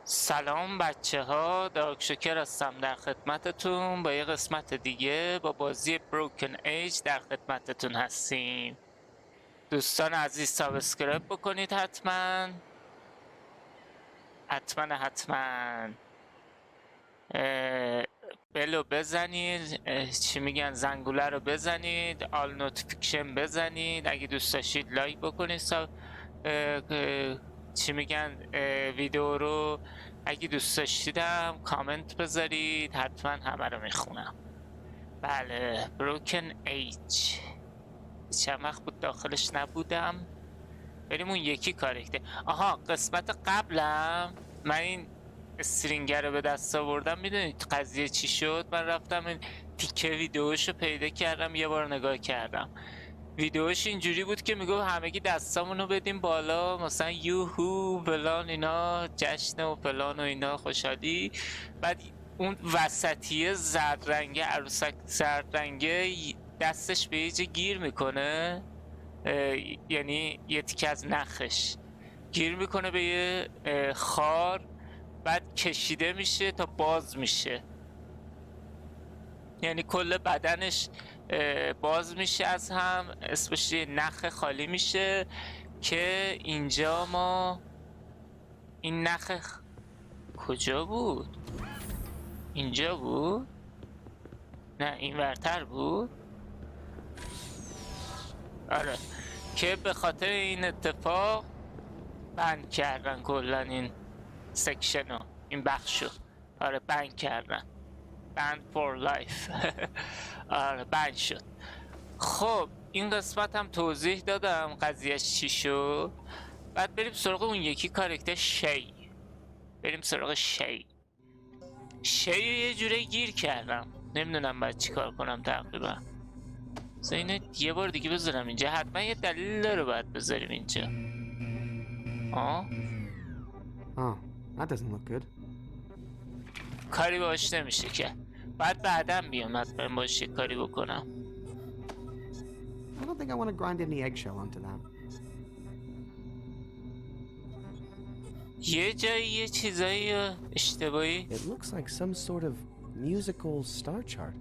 سلام بچه ها، دارکشکر هستم در خدمتتون با یه قسمت دیگه با بازی بروکن ایج در خدمتتون هستیم. دوستان عزیز سابسکرایب بکنید حتما بلو بزنید، چی میگن، زنگوله رو بزنید، آل نوتیفیکشن بزنید، اگه دوست داشتید لایک بکنید، چی میگن، ویدیو رو اگه دوست داشتیدم کامنت بذارید، حتما همه رو میخونم. بله، بروکن ایج چند وقت بود داخلش نبودم. بریم اون یکی کارکتر. آها، قسمت قبلم من این استرینگر رو به دست آوردم. میدونید قضیه چی شد؟ من رفتم این تیکه ویدیوشو پیدا کردم، یه بار نگاه کردم. ویدیوش اینجوری بود که میگفت همگی دستامونو بدیم بالا، مثلا یوهو فلان اینا، جشن و فلان و اینا، خوشحالی. بعد اون وسطیه زرد رنگه، عروسک زرد رنگه، دستش به یه جا گیر میکنه، یعنی یه تیکه از نخش گیر میکنه به یه خار، بعد کشیده میشه تا باز میشه، یعنی کل بدنش باز میشه از هم، اسمش یه نخ خالی میشه که اینجا ما این نخ کجا بود؟ اینجا بود؟ نه این ورتر بود؟ آره، که به خاطر این اتفاق بند کردن کلا این سکشنو، این بخشو. آره بند کردن، بند فور لایف. آره بند شد. خب این قسمت هم توضیح دادم قضیهش چی شد. بعد بریم سراغ اون یکی کارکتر شی. بریم سراغ شی یه جوری گیر کردم، نمیدونم باید چی کار کنم تقریبا. اینو یه بار دیگه بذارم اینجا، حتما یه دلیل داره باید بذاریم اینجا. Oh, that doesn't look good. کاری باش نمیشه که، بعد بعدم بیام حتما باش یه کاری بکنم. I don't think I want to grind any eggshell onto that. یه جایی یه چیزایی اشتباهی. It looks like some sort of musical star chart.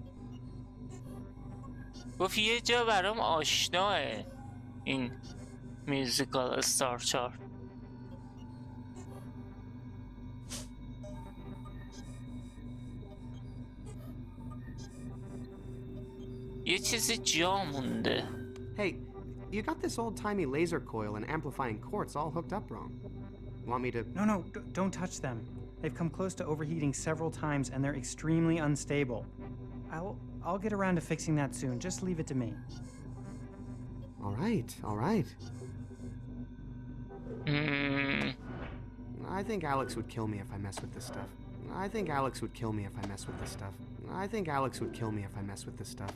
گفت یه جا برام آشناه این میوزیکال استار چارت. یه چیزی جا مونده. Hey, you got this old-timey laser coil and amplifying quartz all hooked up wrong. Want me to... No, don't touch them. They've come close to overheating several times and they're extremely unstable. I'll get around to fixing that soon. Just leave it to me. All right. I think Alex would kill me if I mess with this stuff. I think Alex would kill me if I mess with this stuff. I think Alex would kill me if I mess with this stuff.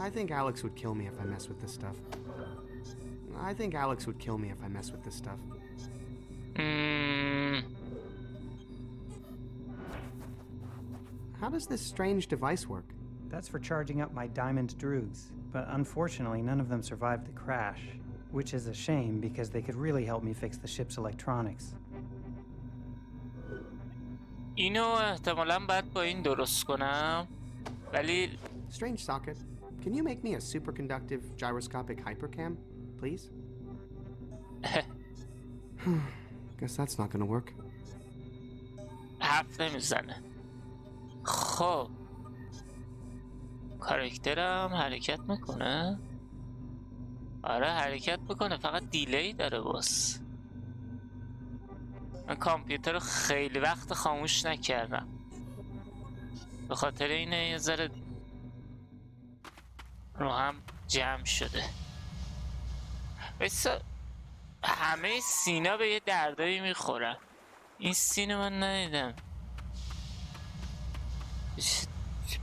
I think Alex would kill me if I mess with this stuff. I think Alex would kill me if I mess with this stuff. How does this strange device work? That's for charging up my diamond droogs, but unfortunately none of them survived the crash, which is a shame because they could really help me fix the ship's electronics. اینو احتمالاً باید با این درست کنم، ولی Strange socket. Can you make me a superconductive gyroscopic hypercam, please? Guess that's not gonna work. حرف نمیزنه. خب کاراکترم حرکت میکنه. آره حرکت میکنه، فقط دیلی داره. باز من کامپیوتر رو خیلی وقت خاموش نکردم، به خاطر اینه یه ذره رو هم جمع شده. بسا همه سینا به یه دردایی میخورن. این سینو من ندیدم،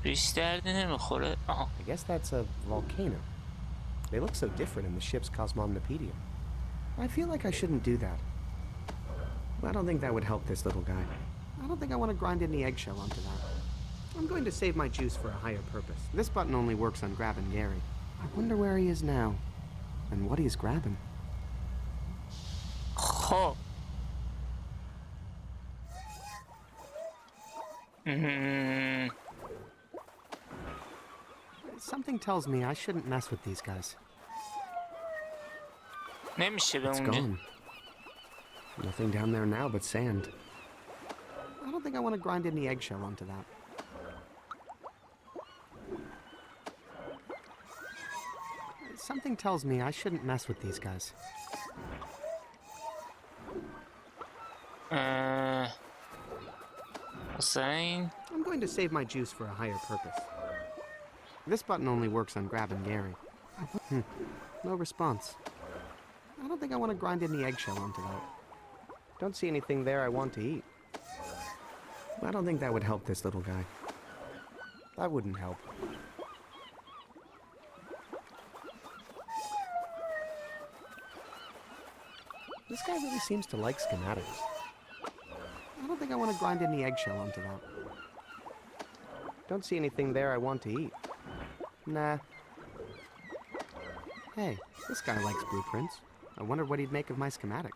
بیش دردی نمیخوره. I guess that's a volcano. They look so different in the ship's Cosmomnopedia. I feel like I shouldn't do that. I don't think that would help this little guy. I don't think I want to grind any eggshell onto that. I'm going to save my juice for a higher purpose. This button only works on grabbing Gary. I wonder where he is now, and what he is grabbing. خب مهم. Something tells me I shouldn't mess with these guys. نمیشه به It's اونجا. gone. Nothing down there now but sand. I don't think I want to grind any eggshell onto that. Something tells me I shouldn't mess with these guys. حسین I'm going to save my juice for a higher purpose. This button only works on Grab and Gary. No response. I don't think I want to grind any eggshell onto that. Don't see anything there I want to eat. I don't think that would help this little guy. That wouldn't help. This guy really seems to like schematics. I don't think I want to grind any eggshell onto that. Don't see anything there I want to eat. Nah. Hey, this guy likes blueprints. I wonder what he'd make of my schematic.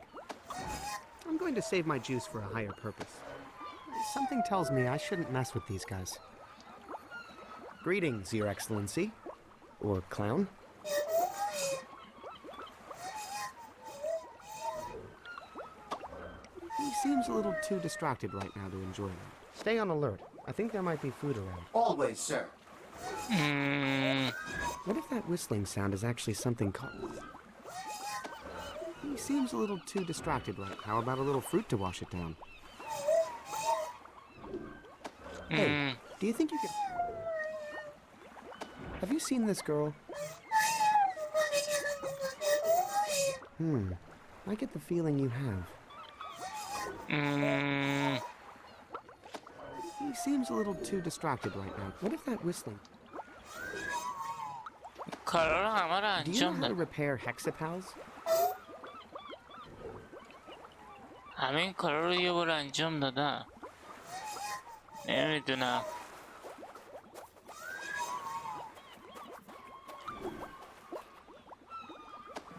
I'm going to save my juice for a higher purpose. Something tells me I shouldn't mess with these guys. Greetings, Your Excellency. Or clown. He seems a little too distracted right now to enjoy them. Stay on alert. I think there might be food around. Always, sir. What if that whistling sound is actually something called... He seems a little too distracted right. How about a little fruit to wash it down? Hey, do you think you could... Have you seen this girl? I get the feeling you have. He seems a little too distracted right now. What if that whistling... کارا رو همه رو Do you know انجام how to داد. repair hexapals? همه این کارا رو یه بار انجام دادم. نمیدونم.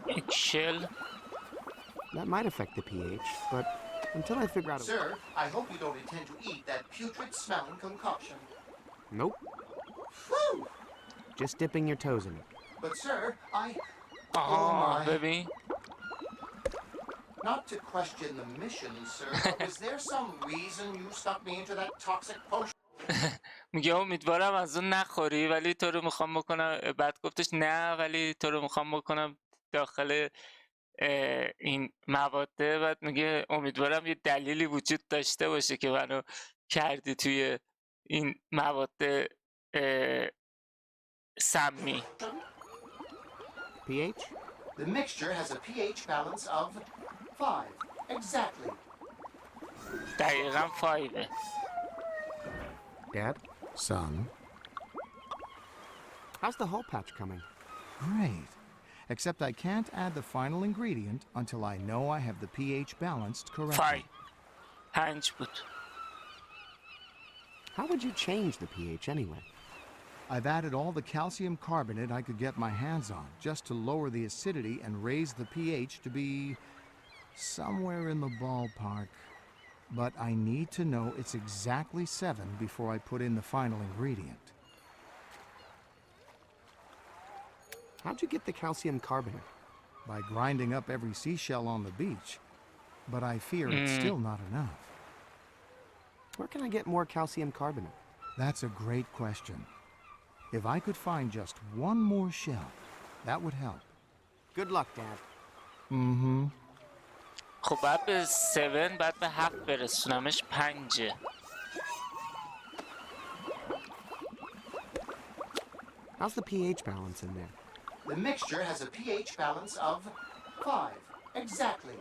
اکشل. That might affect the pH, but until I figure out a... Sir, I hope you don't intend to eat that putrid-smelling concoction. Nope. Whew! Just dipping your toes in it. But sir, آها my. ببین. Not to question the mission, sir, but was there some reason you stuck me into that toxic potion? میگه امیدوارم از اون نخوری ولی تو رو میخوام بکنم. بعد گفتش نه ولی تو رو میخوام بکنم داخل این مواده. بعد میگه امیدوارم یه دلیلی وجود داشته باشه که منو کردی توی این مواد سمی. pH? The mixture has a pH balance of 5. Exactly. دقیقا 5. Dad? Son, How's the hull patch coming? great. Except I can't add the final ingredient until I know I have the pH balanced 5 correctly. 5 بود. How would you change the pH anyway? I've added all the calcium carbonate I could get my hands on just to lower the acidity and raise the pH to be somewhere in the ballpark. But I need to know it's exactly 7 before I put in the final ingredient. How'd you get the calcium carbonate? By grinding up every seashell on the beach. But I fear it's still not enough. Where can I get more calcium carbonate? That's a great question. If I could find just one more shell, that would help. Good luck, Dad. خب بعد به 7 بعد به 7 برسونمش 5. How's the pH balance in there? The mixture has a pH balance of 5. Exactly.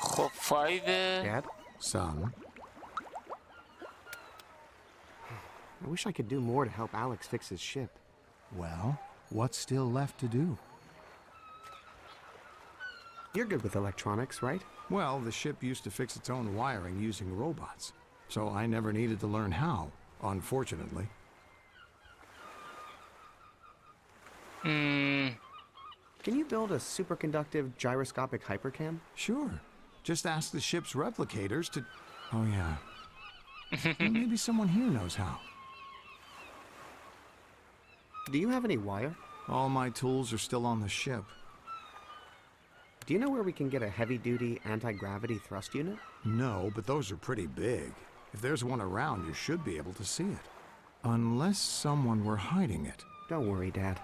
خب 5. Dad? Son, I wish I could do more to help Alex fix his ship. well, what's still left to do? You're good with electronics, right? Well, the ship used to fix its own wiring using robots, so I never needed to learn how, unfortunately. Can you build a superconductive gyroscopic hypercam? Sure. Just ask the ship's replicators to... Oh, yeah. Well, maybe someone here knows how. Do you have any wire? All my tools are still on the ship. Do you know where we can get a heavy-duty anti-gravity thrust unit? No, but those are pretty big. If there's one around, you should be able to see it. Unless someone were hiding it. Don't worry, Dad.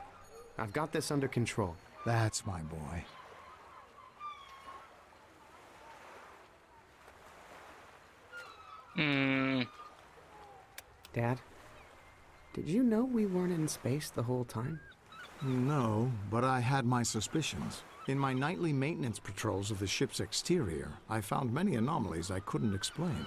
I've got this under control. That's my boy. Dad, did you know we weren't in space the whole time? No, but I had my suspicions. In my nightly maintenance patrols of the ship's exterior, I found many anomalies I couldn't explain.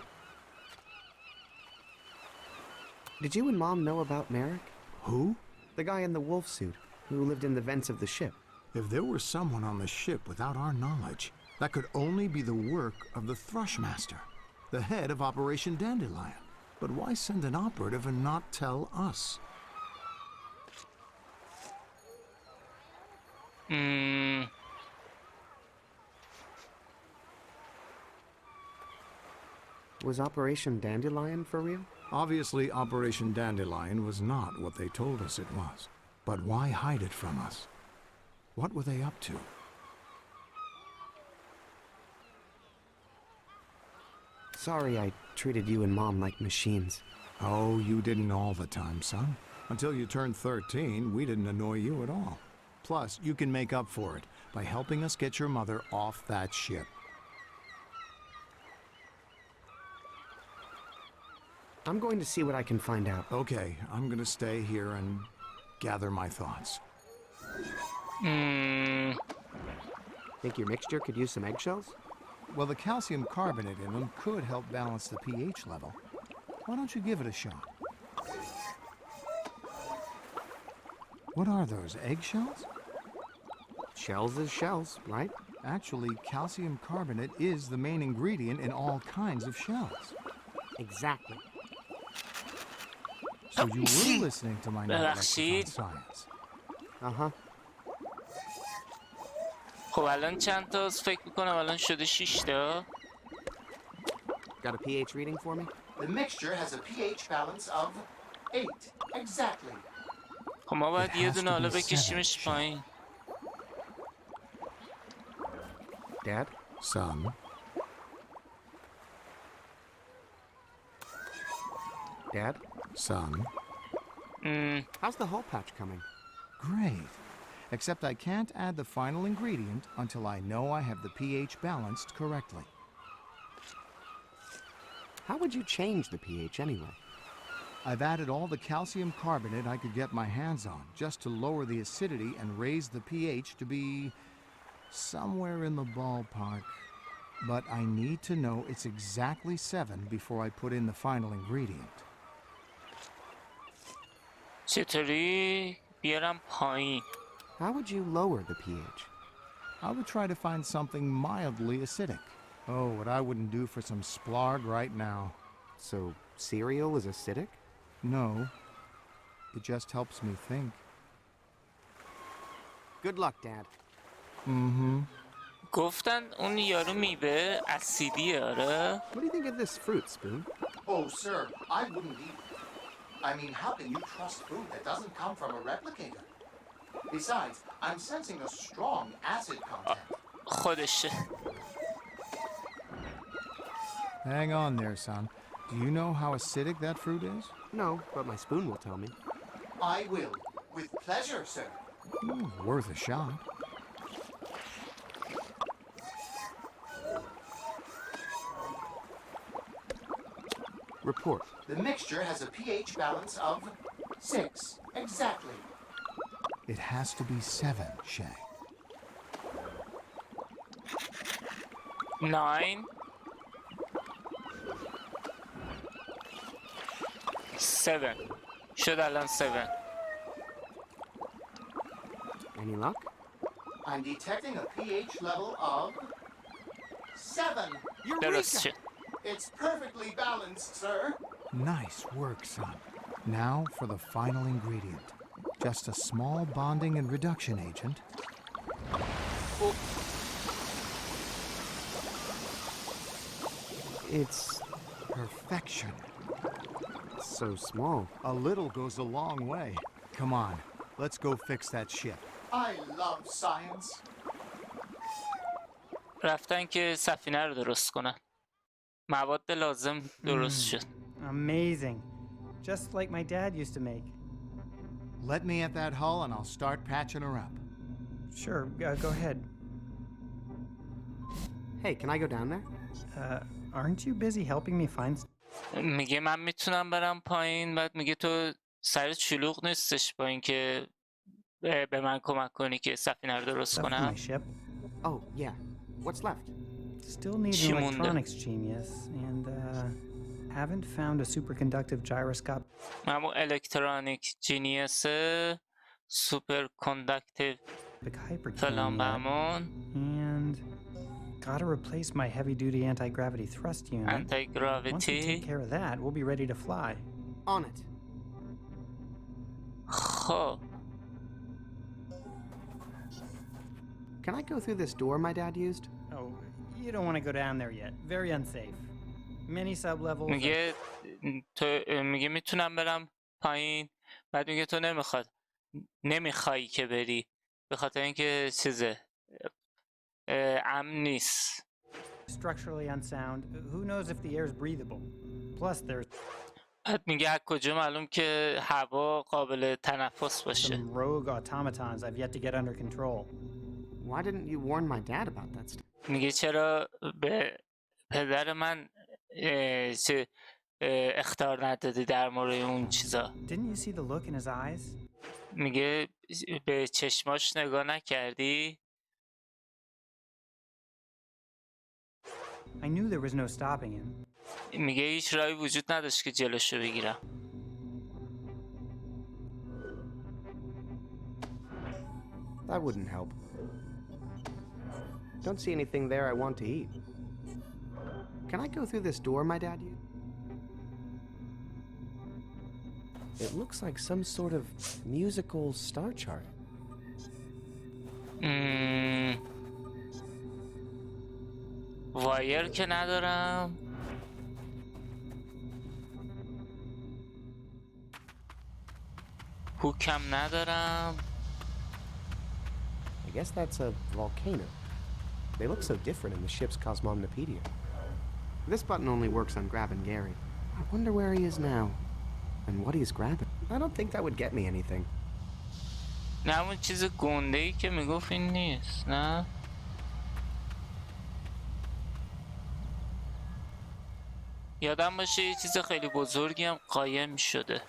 Did you and Mom know about Merrick? Who? The guy in the wolf suit, who lived in the vents of the ship. If there were someone on the ship without our knowledge, that could only be the work of the Thrushmaster, the head of Operation Dandelion. But why send an operative and not tell us? Was Operation Dandelion for real? Obviously, Operation Dandelion was not what they told us it was. But why hide it from us? What were they up to? Sorry I treated you and Mom like machines. Oh, you didn't all the time, son. Until you turned 13, we didn't annoy you at all. Plus, you can make up for it by helping us get your mother off that ship. I'm going to see what I can find out. Okay, I'm gonna stay here and gather my thoughts. Think your mixture could use some eggshells? Well, the calcium carbonate in them could help balance the pH level. Why don't you give it a shot? What are those, eggshells? Shells is shells, right? Actually, calcium carbonate is the main ingredient in all kinds of shells. Exactly. So you were listening to my night lecture on ببخشید. science. Uh-huh. خب الان چند تا فکر میکنم الان شده 6 تا. Got a pH reading for me? The mixture has a pH balance of 8. Exactly. خب ما باید It یه has دونه to حالا be بکشیمش 7. پایین. Dad? Son, Dad? son, How's the hull patch coming? great. Except I can't add the final ingredient until I know I have the pH balanced correctly. How would you change the pH anyway? I've added all the calcium carbonate I could get my hands on just to lower the acidity and raise the pH to be somewhere in the ballpark. But I need to know it's exactly 7 before I put in the final ingredient. چطوری بیارم پایین؟ How would you lower the pH? I would try to find something mildly acidic. Oh, what I wouldn't do for some splarg right now. So, cereal is acidic? No, it just helps me think. Good luck, Dad. گفتن اون یارو میوه اسیدیه آره؟ What do you think of this fruit, Spoon? Oh, sir, I wouldn't eat it. I mean, how can you trust food that doesn't come from a replicator? Besides, I'm sensing a strong acid content. خودشه. Hang on there, son. Do you know how acidic that fruit is? No, but my spoon will tell me. I will. With pleasure, sir. Worth a shot. Report. The mixture has a pH balance of 6. Exactly. It has to be 7, Shay. 9 7 شد الان 7. Any luck? I'm detecting a pH level of 7. درست شد. It's perfectly balanced, sir. Nice work, son. Now for the final ingredient. Just a small bonding and reduction agent. It's Perfection. It's so small. A little goes a long way. Come on, let's go fix that ship. I love science. رفتن که سفینه رو درست کنن. مواد لازم درست شد. Amazing. Just like my dad used to make. Let me at that hull and I'll start patching her up. Sure, go ahead. Hey, can I go down there? Aren't you busy helping me find... میگه من میتونم برم پایین، بعد میگه تو سر شلوغ نیستش با اینکه به من کمک کنی که سفینه رو درست stuff for my کنم. ship? Oh, yeah. What's left? Still need چی an مونده؟ electronics genius, and haven't found a superconductive gyroscope. همون الکترونیک جینیس سوپر کندکتیو Big hypercam فلان yet. بهمون And gotta replace my heavy-duty anti-gravity thrust unit. انتی Once we take گراویتی. care of that, we'll be ready to fly. On it. خب Can I go through this door my dad used? Oh, you don't want to go down there yet. Very unsafe. Many sublevels. میگه میگه میتونم برم پایین، بعد میگه تو نمیخوای که بری به خاطر اینکه چیزه امن نیست. Structurally unsound. Who knows if the air is breathable? Plus, there's بعد میگه از کجا معلوم که هوا قابل تنفس باشه. some rogue automatons I've yet to get under control. Why didn't you warn my dad about that stuff? میگه چرا به پدر من چه اختار ندادی در مورد اون چیزا. Didn't you see the look in his eyes? میگه به چشماش نگاه نکردی؟ I knew there was no stopping him. میگه هیچ راهی وجود نداشت که جلوشو بگیرم. That wouldn't help. Don't see anything there I want to eat. Can I go through this door my dad used? It looks like some sort of musical star chart. وایر که ندارم. هوکم ندارم. I guess that's a volcano. They look so different in the ship's cosmomnopedia. This button only works on grabbing Gary. I wonder where he is now. And what he's grabbing. I don't think that would get me anything. نه همون چیز گنده‌ای که میگفت این نیست، نه؟ یادم باشه یه چیز خیلی بزرگی هم قایم شده.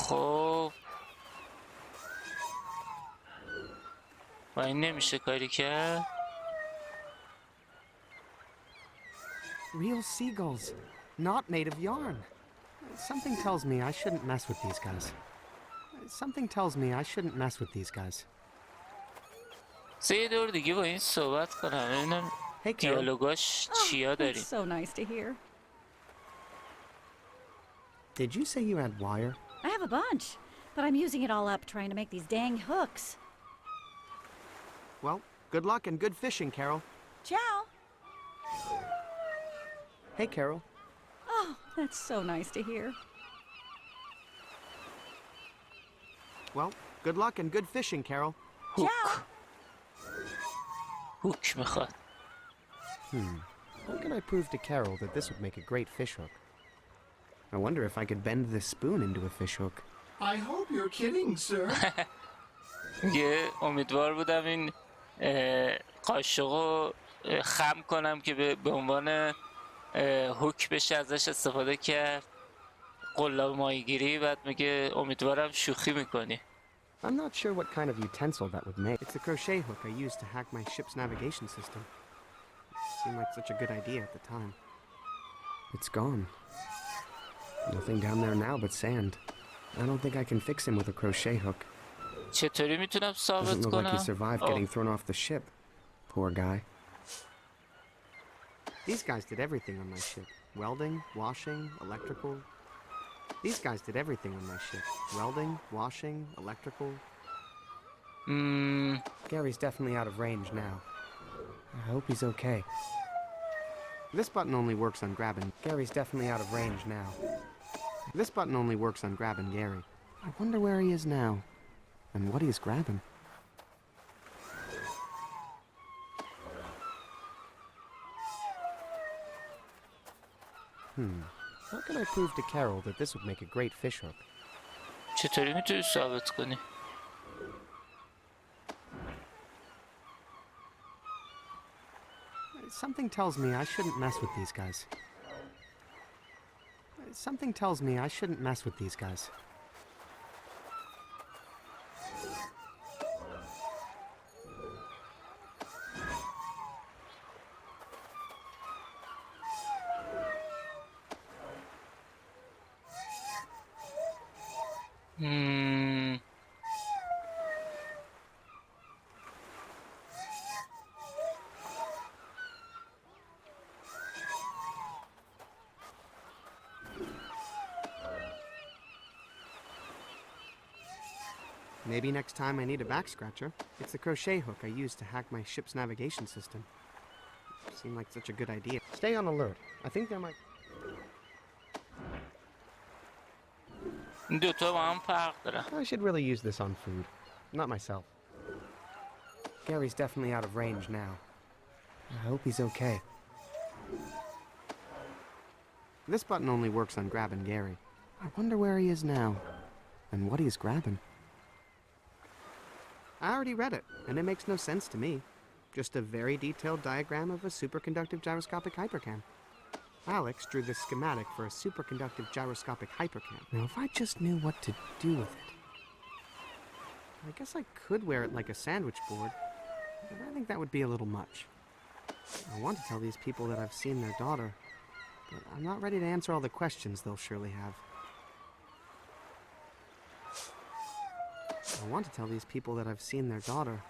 خب با این نمیشه کاری کرد. Real seagulls. Not made of yarn. Something tells me I shouldn't mess with these guys. Something tells me I shouldn't mess with these guys. یه دور دیگه با این صحبت کنم ببینم Hey, Carol. دیالوگاش چیا داریم. That's so nice to hear. Did you say you had wire? I have a bunch, but I'm using it all up trying to make these dang hooks. Well, good luck and good fishing, Carol. Ciao. Hey, Carol. Oh, that's so nice to hear. Well, good luck and good fishing, Carol. Ciao. هوک میخواد. How can I prove to Carol that this would make a great fishhook? I wonder if I could bend this spoon into a fishhook. I hope you're kidding, sir. یه امیدوار بودم این قاشقو خم کنم که به عنوان هوک بشه ازش استفاده کرد. قلاب ماهیگیری. بعد میگه امیدوارم شوخی میکنی. I'm not sure what kind of utensil that would make. It's the crochet hook I used to hack my ship's navigation system. It seemed like such a good idea at the time. It's gone. Nothing down there now but sand. I don't think I can fix him with a crochet hook. چطوری میتونم Doesn't ثابت look like he کنم؟ survived getting thrown off the ship. Poor guy. These guys did everything on my ship. Welding, washing, electrical. These guys did everything on my ship. Welding, washing, electrical. Gary's definitely out of range now. I hope he's okay. This button only works on grabbing. Gary's definitely out of range now. This button only works on grabbing Gary. I wonder where he is now, and what he's grabbing. How can I prove to Carol that this would make a great fishhook? چطوری میتونی ثابت کنی؟ Something tells me I shouldn't mess with these guys. Something tells me I shouldn't mess with these guys. Maybe next time I need a back scratcher. It's the crochet hook I used to hack my ship's navigation system. Seemed like such a good idea. Stay on alert. I think there might... این دوتا با هم فرق داره. I should really use this on food. Not myself. Gary's definitely out of range now. I hope he's okay. This button only works on grabbing Gary. I wonder where he is now, and what he's grabbing. I already read it, and it makes no sense to me. Just a very detailed diagram of a superconductive gyroscopic hypercam. Alex drew the schematic for a superconductive gyroscopic hypercam. Now, if I just knew what to do with it... I guess I could wear it like a sandwich board, but I think that would be a little much. I want to tell these people that I've seen their daughter, but I'm not ready to answer all the questions they'll surely have. I want to tell these people that I've seen their daughter,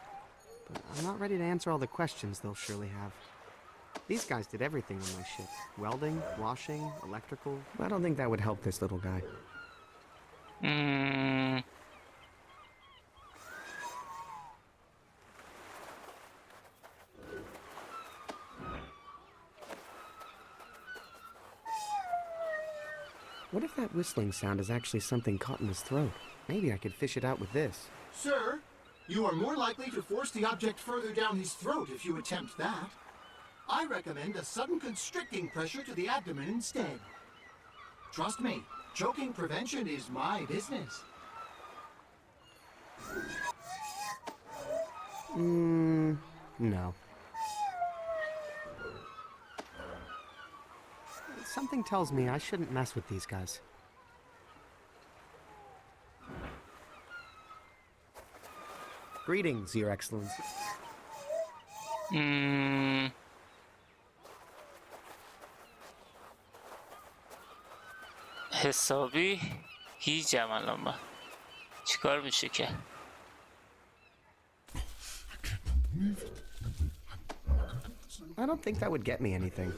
but I'm not ready to answer all the questions they'll surely have. These guys did everything on my ship. Welding, washing, electrical. I don't think that would help this little guy. What if that whistling sound is actually something caught in his throat? Maybe I could fish it out with this. Sir, you are more likely to force the object further down his throat if you attempt that. I recommend a sudden constricting pressure to the abdomen instead. Trust me, choking prevention is my business. No. Something tells me I shouldn't mess with these guys. Greetings, Your Excellency. حسابی هیچم الان من چیکار میشه که I don't think that would get me anything.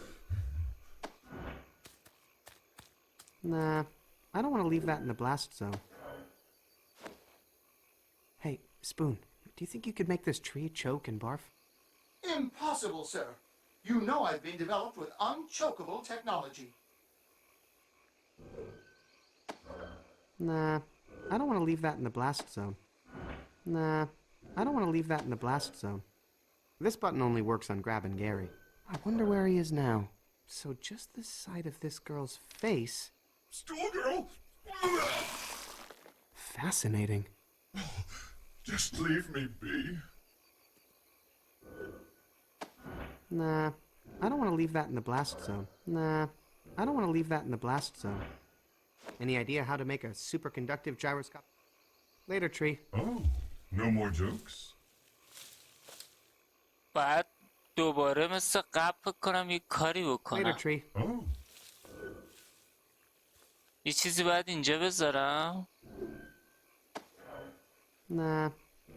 Nah, I don't want to leave that in the blast zone. Hey, Spoon, do you think you could make this tree choke and barf? Impossible, sir. You know I've been developed with unchokeable technology. Nah, I don't want to leave that in the blast zone. Nah, I don't want to leave that in the blast zone. This button only works on grabbing Gary. I wonder where he is now. So just the sight of this girl's face... Schoolgirl! Fascinating. Just leave me be. Nah, I don't want to leave that in the blast zone. Nah, I don't want to leave that in the blast zone. Any idea how to make a superconductive gyroscope? Later, Tree. Oh, no more jokes? باید دوباره مثل قبل فکر کنم یه کاری Later, بکنم Tree. Oh, یه چیزی باید اینجا بذارم Nah,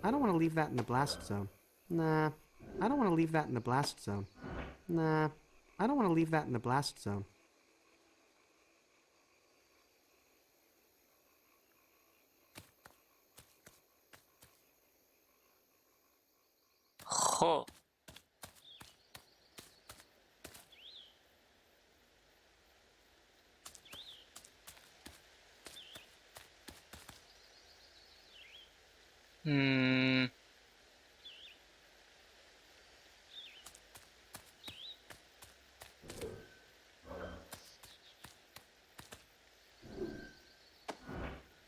I don't want to leave that in the blast zone. Nah, I don't want to leave that in the blast zone. Nah, I don't want to leave that in the blast zone. خب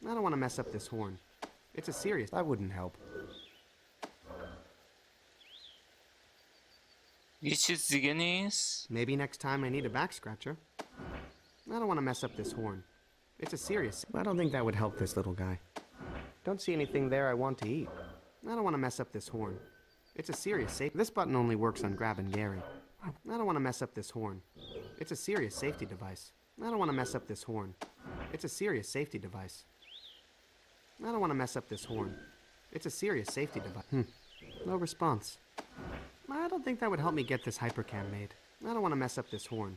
I don't want to mess up this horn. It's a serious... That wouldn't help. یه چیز دیگه نیست. Maybe next time I need a back scratcher. I don't want to mess up this horn. It's a serious... I don't think that would help this little guy. Don't see anything there I want to eat. I don't want to mess up this horn. It's a serious safety... This button only works on Grab and Gary. I don't want to mess up this horn. It's a serious safety device. I don't want to mess up this horn. It's a serious safety device. I don't want to mess up this horn. It's a serious safety device. No response. I don't think that would help me get this hypercam made. I don't want to mess up this horn.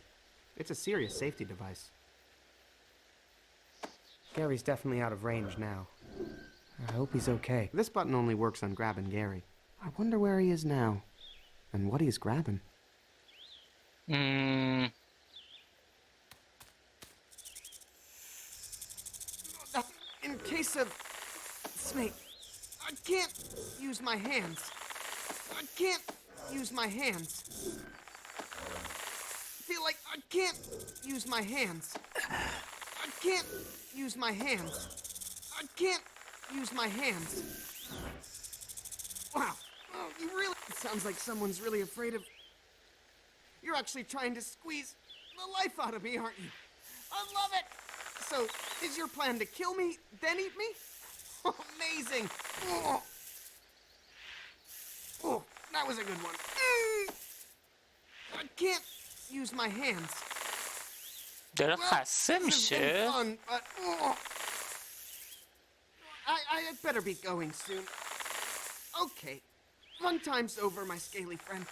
It's a serious safety device. Gary's definitely out of range now. I hope he's okay. This button only works on grabbing Gary. I wonder where he is now. And what he's grabbing. In case of... Snake. I can't use my hands. I can't use my hands. I feel like I can't use my hands. I can't use my hands. I can't use my hands. Wow. Oh, you really... It sounds like someone's really afraid of... You're actually trying to squeeze the life out of me, aren't you? I love it! So, is your plan to kill me, then eat me? Amazing! Oh, that was a good one. I can't use my hands. داره خسته میشه. Fun, but I'd better be going soon. Okay, fun time's over, my scaly friend.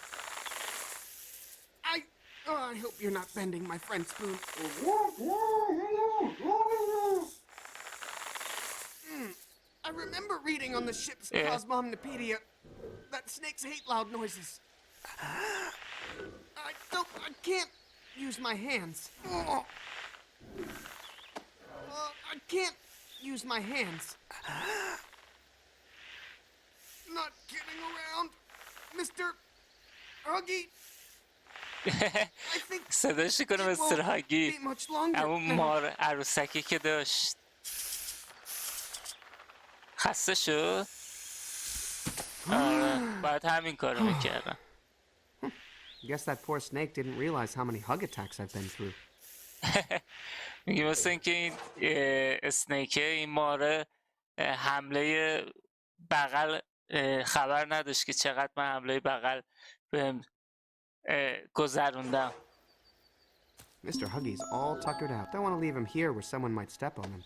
I hope you're not bending my friend Spoon. I remember reading on the ship's Cosmomnopedia that snakes hate loud noises. I can't use my hands. I can't use my hands. Not kidding around, Mr. Huggy. صداش کنه مستر هاگی، همون مار عروسکی که داشت. خسته شد؟ آره باید همین کارو میکردم. Guess that poor snake didn't realize how many hug attacks I've been through. میگه مثل اینکه این اسنیکه، این ماره حمله بغل خبر نداشت که چقدر من حمله بغل بهم گذروندم. Mr. Huggy's all tuckered out. Don't want to leave him here where someone might step on him.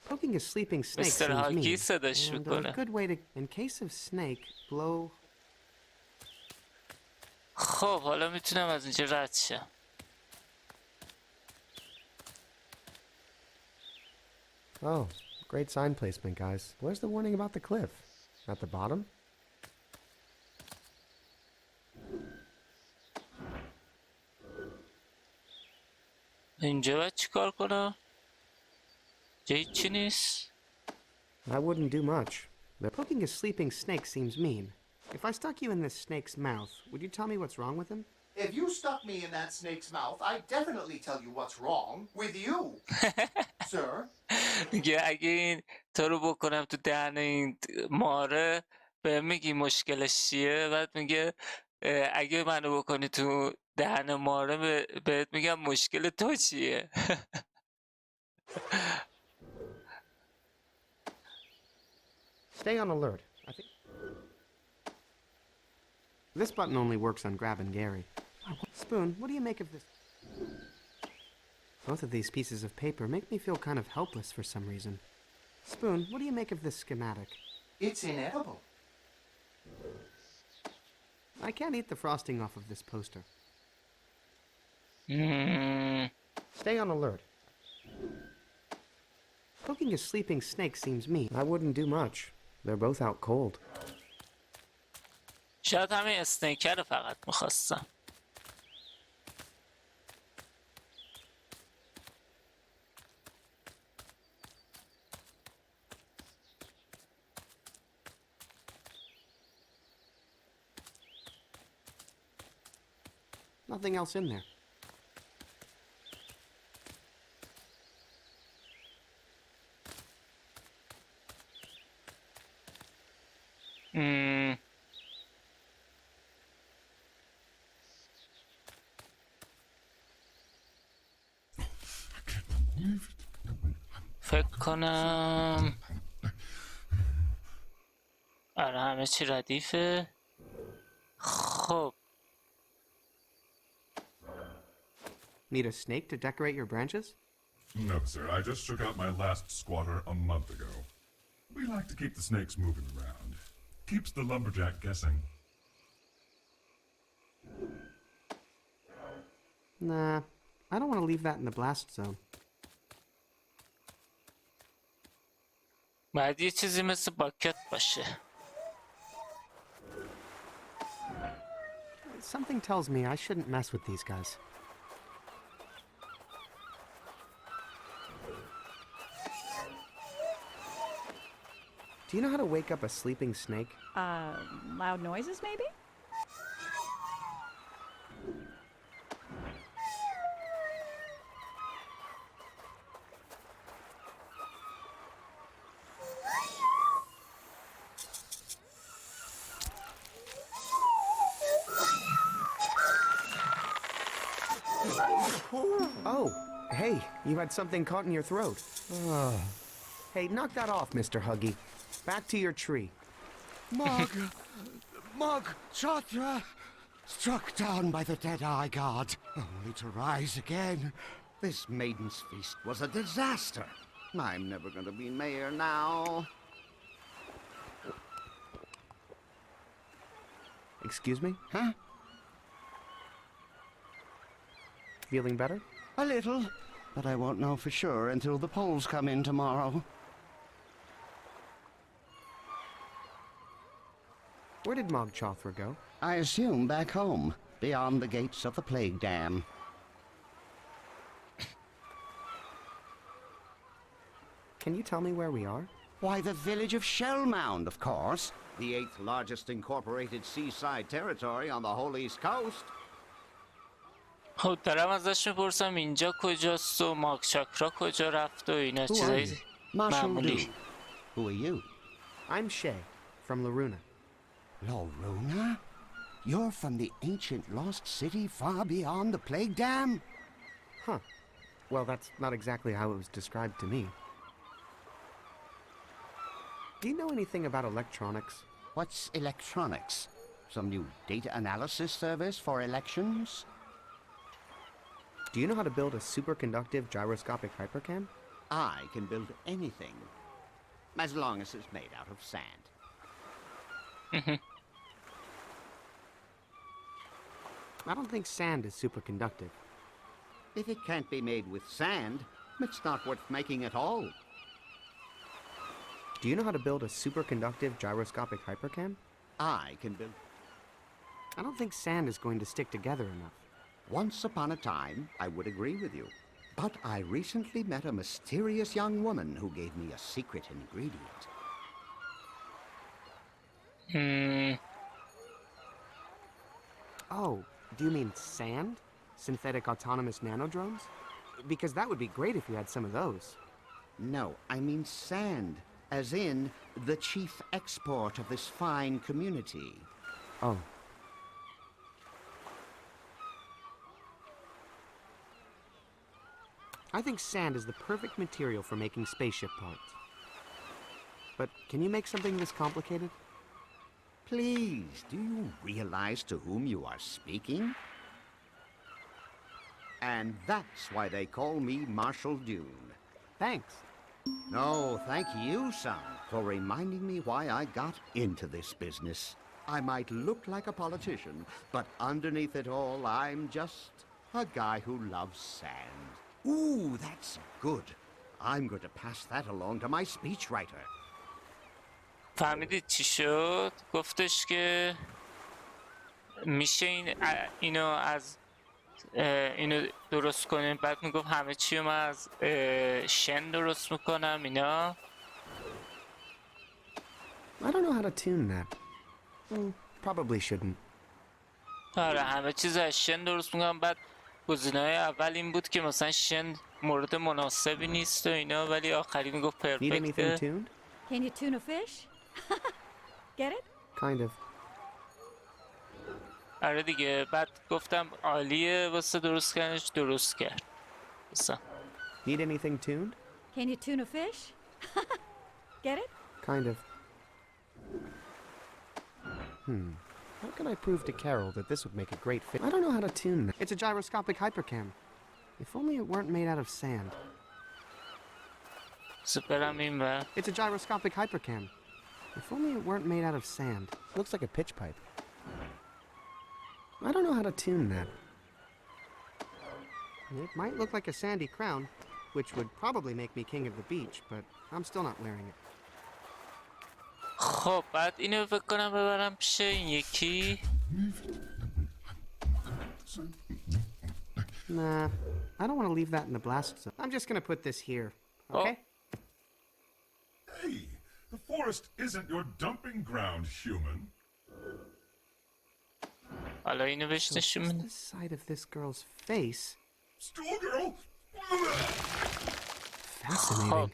Poking a sleeping snake Mr. seems Huggy mean, صداش and a میکنه. good way to, in case of snake, blow... خب حالا میتونم از اینجا رد شم. Oh, great sign placement, guys. Where's the warning about the cliff? At the bottom? اینجا باید چی کار کنم؟ اینجا هیچی نیست. I wouldn't do much. The poking a sleeping snake seems mean. If I stuck you in this snake's mouth, would you tell me what's wrong with him? If you stuck me in that snake's mouth, I'd definitely tell you what's wrong with you, sir. میگه اگه این تو رو بکنم تو دهن این ماره به میگی مشکلش چیه؟ بعد میگه اگه منو بکنی تو دهن ماره بهت میگم مشکل تو چیه؟ Stay on alert. I think... This button only works on Grab and Gary. Spoon, what do you make of this? Both of these pieces of paper make me feel kind of helpless for some reason. Spoon, what do you make of this schematic? It's inedible. I can't eat the frosting off of this poster. Stay on alert. Poking a sleeping snake seems mean. I wouldn't do much. They're both out cold. شاید همین اسنیکر رو فقط میخواستم. Nothing else in there. فکر کنم آره همه چی ردیفه. خب Need a snake to decorate your branches? No, sir. I just took out my last squatter a month ago. We like to keep the snakes moving around. Keeps the lumberjack guessing. Nah, I don't want to leave that in the blast zone. باید یه چیزی مثل باکت باشه. Something tells me I shouldn't mess with these guys. Do you know how to wake up a sleeping snake? Loud noises, maybe? Oh, hey, you had something caught in your throat. Hey, knock that off, Mr. Huggy. Back to your tree. Mog Chatra, struck down by the Dead-Eye God, only to rise again. This maiden's feast was a disaster. I'm never going to be mayor now. Excuse me? Huh? Feeling better? A little, but I won't know for sure until the polls come in tomorrow. Where did Mog Chothra go? I assume back home, beyond the gates of the plague dam. Can you tell me where we are? Why, the village of Shellmound, of course. The 8th largest incorporated seaside territory on the whole East Coast. خب دارم ازش میپرسم اینجا کجاست و ماک چاکرا کجا رفت و اینا Who are چیزایی you? Marshall معمولی. Dew. Who are you? I'm Shay, from Laruna. Loruna? You're from the ancient lost city far beyond the plague dam? Huh. Well, that's not exactly how it was described to me. Do you know anything about electronics? What's electronics? Some new data analysis service for elections? Do you know how to build a superconductive gyroscopic hypercam? I can build anything, as long as it's made out of sand. I don't think sand is superconductive. If it can't be made with sand, it's not worth making at all. Do you know how to build a superconductive gyroscopic hypercam? I can build... I don't think sand is going to stick together enough. Once upon a time, I would agree with you. But I recently met a mysterious young woman who gave me a secret ingredient. Oh, do you mean sand? Synthetic autonomous nanodrones? Because that would be great if you had some of those. No, I mean sand, as in the chief export of this fine community. Oh. I think sand is the perfect material for making spaceship parts. But can you make something this complicated? Please, do you realize to whom you are speaking? And that's why they call me Marshall Dune. Thanks. No, thank you, son, for reminding me why I got into this business. I might look like a politician, but underneath it all, I'm just a guy who loves sand. Ooh, that's good. I'm going to pass that along to my speechwriter. فهمیدید چی شد؟ گفتش که میشه اینو از اینو درست کنیم. بعد میگفت همه چی رو من از شن درست میکنم اینا. I don't know how to tune that. Probably shouldn't. آره همه چیز از شن درست میکنم. بعد گزینه‌های اول این بود که مثلا شن مورد مناسبی نیست و اینا، ولی آخری میگفت Need anything پرفکته. tuned? Can you tune a fish? Get it? Kind of. آره دیگه. بعد گفتم عالیه واسه درست کردنش، درست کرد مثلا. Need anything tuned? Can you tune a fish? Get it? Kind of. How can I prove to Carol that this would make a great fit? I don't know how to tune that. It's a gyroscopic hypercam. If only it weren't made out of sand. برم این بر. It's a gyroscopic hypercam. If only it weren't made out of sand. Looks like a pitch pipe. I don't know how to tune that. It might look like a sandy crown, which would probably make me king of the beach, but I'm still not wearing it. خب بعد اینو فکر کنم ببرم پیش این یکی. Nah, I don't want to leave that in the blast zone. I'm just gonna put this here, okay? Hey, the forest isn't your dumping ground, human. حالا اینو بهش نشون Just میده. the side of this girl's face. Schoolgirl! Fascinating.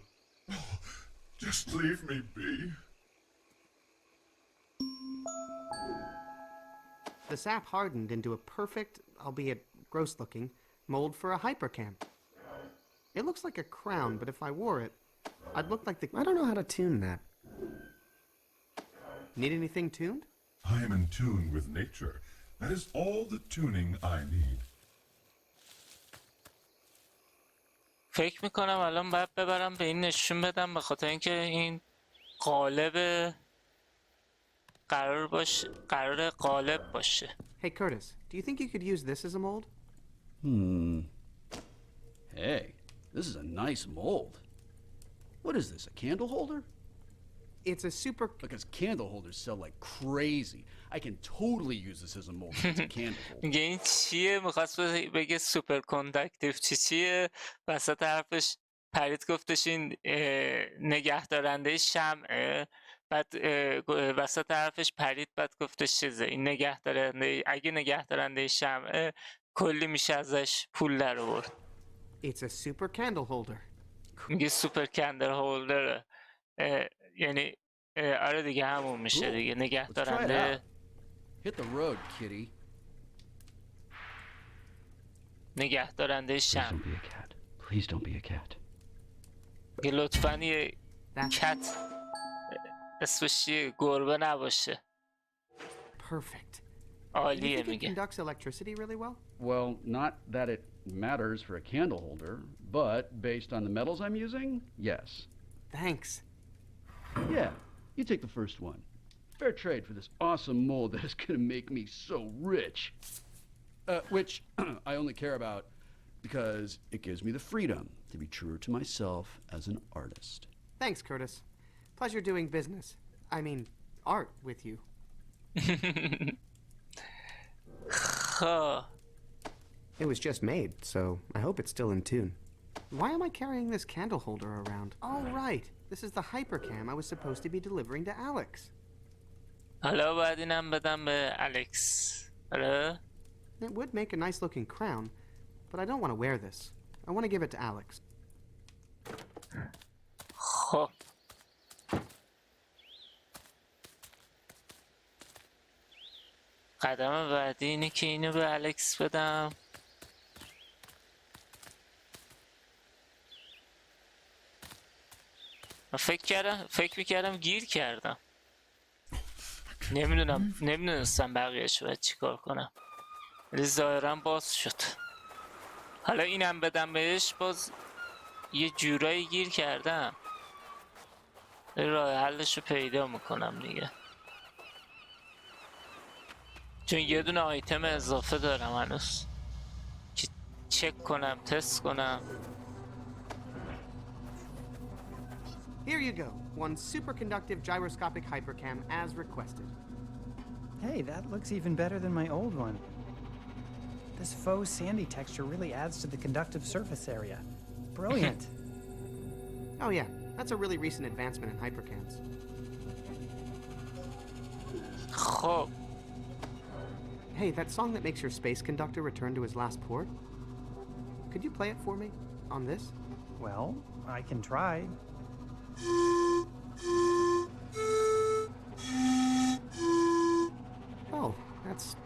Just leave me be. The sap hardened into a perfect, albeit gross-looking, mold for a hypercam. It looks like a crown, but if I wore it, I'd look like the... I don't know how to tune that. Need anything tuned? I am in tune with nature. That is all the tuning I need. فکر میکنم الان باید ببرم به این نشون بدم، به خاطر اینکه این قالب قرار قالب باشه. Hey, Curtis, do you think you could use this as a mold? Hey, this is a nice mold. What is this, a candle holder? It's a super... Because candle holders sell like crazy. I can totally use this as a mold if it's a candle holder. میگه این چیه؟ میخواست بگه سوپر کندکتیو چیه؟ وسط حرفش پرید گفتش این نگهدارنده شمعه. بعد وسط حرفش پرید، بعد گفتش چیزه این نگهدارنده، اگه نگهدارنده شمعه کلی میشه ازش پول در آورد. It's a super candle holder. میگه سوپر کندل هولدره. یعنی آره دیگه همون میشه دیگه، نگهدارنده. Hit the road, kitty. نگهدارنده Please شمع. don't be a cat. Please don't be a cat. میگه لطفاً یه کت اسمش چیه؟ گربه نباشه. Perfect. Do you عالیه think it میگه. conducts electricity really well? Well, not that it matters for a candle holder, but based on the metals I'm using, yes. Thanks. Yeah, you take the first one. Fair trade for this awesome mold that is gonna make me so rich. Which I only care about because it gives me the freedom to be truer to myself as an artist. Thanks, Curtis. Pleasure doing business. I mean, art with you. خب It was just made, so I hope it's still in tune. Why am I carrying this candle holder around? Oh, right. This is the hypercam I was supposed to be delivering to Alex. حالا باید اینم بدم به الکس. آره؟ It would make a nice looking crown, but I don't want to wear this. I want to give it to Alex. خب قدم بعدی اینه که اینو به الکس بدم. من فکر میکردم گیر کردم. نمیدونستم بقیهش باید چی کار کنم، ولی ظاهرا باز شد. حالا اینم بدم بهش، باز یه جورایی گیر کردم. راه حلش رو پیدا میکنم دیگه، چون یه دونه آیتم اضافه دارم هنوز که چک کنم، تست کنم. Here you go. One superconductive gyroscopic hypercam as requested. Hey, that looks even better than my old one. This faux sandy texture really adds to the conductive surface area. Brilliant. Oh yeah, that's a really recent advancement in hypercams. خب Hey, that song that makes your space conductor return to his last port? Could you play it for me? On this? Well, I can try. Oh, that's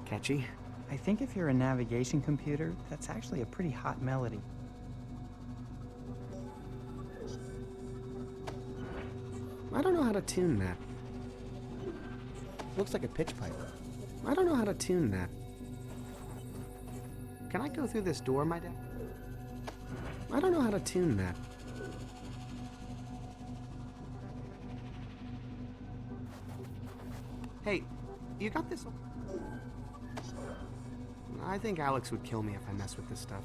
catchy. I think if you're a navigation computer, that's actually a pretty hot melody. I don't know how to tune that. Looks like a pitch pipe. I don't know how to tune that. Can I go through this door, my dad? I don't know how to tune that. Hey, you got this? I think Alex would kill me if I mess with this stuff.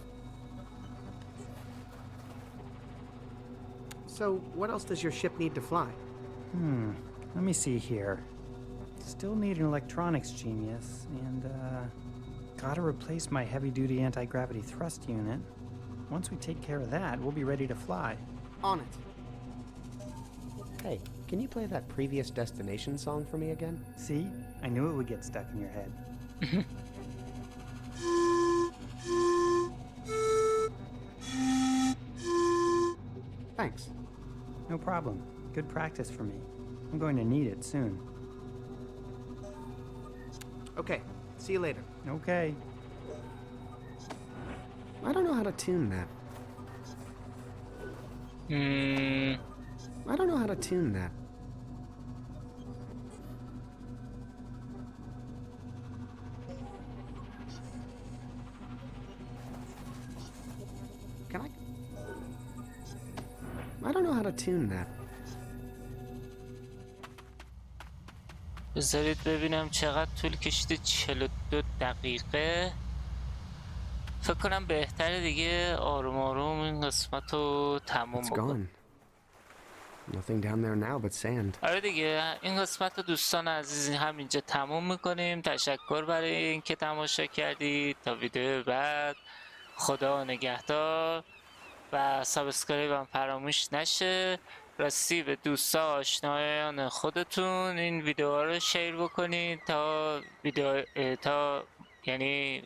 So, what else does your ship need to fly? Let me see here. Still need an electronics genius, and, gotta replace my heavy-duty anti-gravity thrust unit. Once we take care of that, we'll be ready to fly. On it. Hey, can you play that Previous Destination song for me again? See? I knew it would get stuck in your head. Thanks. No problem. Good practice for me. I'm going to need it soon. Okay, see you later. Okay. I don't know how to tune that. I don't know how to tune that. Can I don't know how to tune that. بذارید ببینم چقدر طول کشیده. 42 دقیقه. فکر کنم بهتره دیگه آروم آروم این قسمت رو تموم It's بکنم. gone. Nothing down there now but sand. آره دیگه این قسمت رو دوستان عزیز همینجا تموم میکنیم. تشکر برای اینکه تماشا کردید. تا ویدیو بعد خدا نگهدار و سابسکرایب هم فراموش نشه. راستی به دوستا آشنایان خودتون این ویدیوها رو شیر بکنید تا یعنی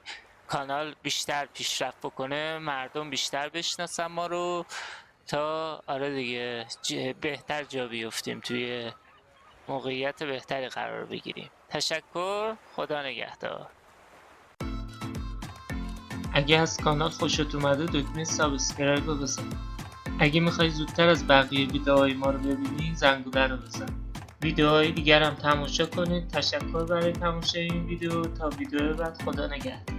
کانال بیشتر پیشرفت بکنه، مردم بیشتر بشناسن ما رو، تا آره دیگه بهتر جا بیفتیم، توی موقعیت بهتری قرار بگیریم. تشکر، خدا نگهدار. اگه از کانال خوشت اومده دکمه سابسکرایب رو بزن. اگه میخوای زودتر از بقیه ویدیوهای ما رو ببینی زنگوله رو بزن. ویدیوهای دیگر هم تماشا کنید. تشکر برای تماشای این ویدیو. تا ویدیو بعد، خدا نگهدار.